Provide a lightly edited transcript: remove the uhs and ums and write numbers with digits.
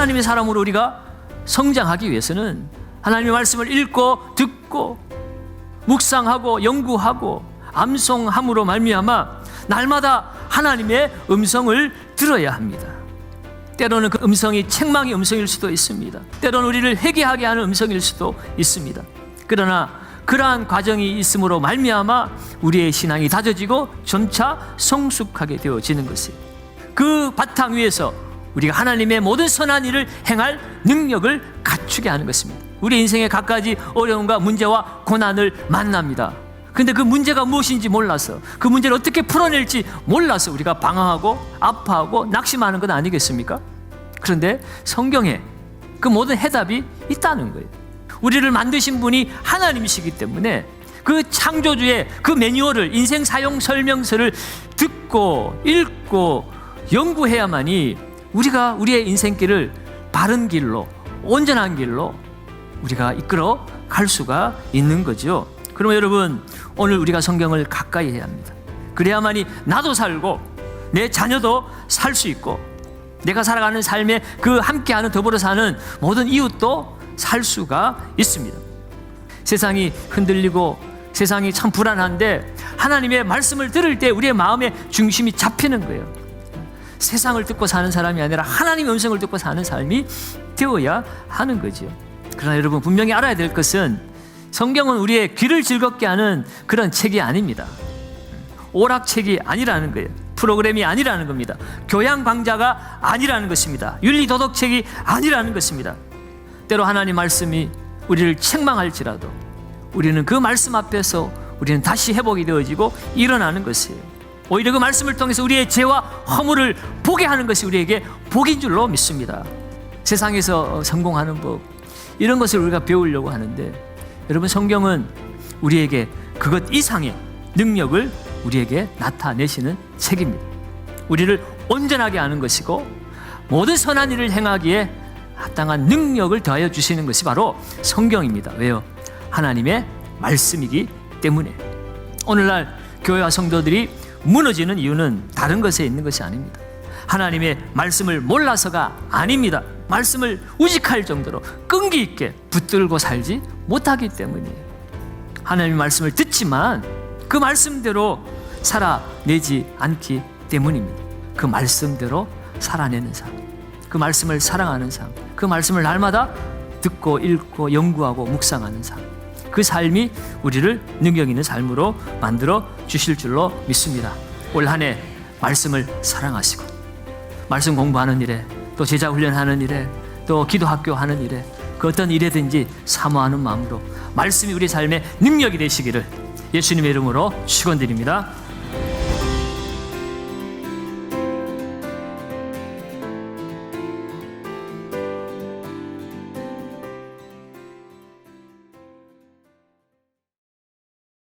하나님의 사람으로 우리가 성장하기 위해서는 하나님의 말씀을 읽고 듣고 묵상하고 연구하고 암송함으로 말미암아 날마다 하나님의 음성을 들어야 합니다. 때로는 그 음성이 책망의 음성일 수도 있습니다. 때로는 우리를 회개하게 하는 음성일 수도 있습니다. 그러나 그러한 과정이 있음으로 말미암아 우리의 신앙이 다져지고 점차 성숙하게 되어지는 것이에요. 그 바탕 위에서 우리가 하나님의 모든 선한 일을 행할 능력을 갖추게 하는 것입니다. 우리 인생에 갖가지 어려움과 문제와 고난을 만납니다. 그런데 그 문제가 무엇인지 몰라서, 그 문제를 어떻게 풀어낼지 몰라서 우리가 방황하고 아파하고 낙심하는 건 아니겠습니까? 그런데 성경에 그 모든 해답이 있다는 거예요. 우리를 만드신 분이 하나님이시기 때문에 그 창조주의 그 매뉴얼을, 인생 사용 설명서를 듣고 읽고 연구해야만이 우리가 우리의 인생길을 바른 길로, 온전한 길로 우리가 이끌어 갈 수가 있는 거죠. 그러면 여러분, 오늘 우리가 성경을 가까이 해야 합니다. 그래야만이 나도 살고 내 자녀도 살 수 있고 내가 살아가는 삶에 그 함께하는, 더불어 사는 모든 이웃도 살 수가 있습니다. 세상이 흔들리고 세상이 참 불안한데 하나님의 말씀을 들을 때 우리의 마음의 중심이 잡히는 거예요. 세상을 듣고 사는 사람이 아니라 하나님의 음성을 듣고 사는 삶이 되어야 하는 거죠. 그러나 여러분, 분명히 알아야 될 것은 성경은 우리의 귀를 즐겁게 하는 그런 책이 아닙니다. 오락책이 아니라는 거예요. 프로그램이 아니라는 겁니다. 교양 강좌가 아니라는 것입니다. 윤리도덕책이 아니라는 것입니다. 때로 하나님 말씀이 우리를 책망할지라도 우리는 그 말씀 앞에서 우리는 다시 회복이 되어지고 일어나는 것이에요. 오히려 그 말씀을 통해서 우리의 죄와 허물을 보게 하는 것이 우리에게 복인 줄로 믿습니다. 세상에서 성공하는 법, 이런 것을 우리가 배우려고 하는데, 여러분, 성경은 우리에게 그것 이상의 능력을 우리에게 나타내시는 책입니다. 우리를 온전하게 하는 것이고 모든 선한 일을 행하기에 합당한 능력을 더하여 주시는 것이 바로 성경입니다. 왜요? 하나님의 말씀이기 때문에. 오늘날 교회와 성도들이 무너지는 이유는 다른 것에 있는 것이 아닙니다. 하나님의 말씀을 몰라서가 아닙니다. 말씀을 우직할 정도로 끈기 있게 붙들고 살지 못하기 때문이에요. 하나님의 말씀을 듣지만 그 말씀대로 살아내지 않기 때문입니다. 그 말씀대로 살아내는 삶, 그 말씀을 사랑하는 삶, 그 말씀을 날마다 듣고 읽고 연구하고 묵상하는 삶, 그 삶이 우리를 능력 있는 삶으로 만들어 주실 줄로 믿습니다. 올 한 해 말씀을 사랑하시고 말씀 공부하는 일에, 또 제자 훈련하는 일에, 또 기도학교 하는 일에, 그 어떤 일에든지 사모하는 마음으로 말씀이 우리 삶의 능력이 되시기를 예수님의 이름으로 축원드립니다.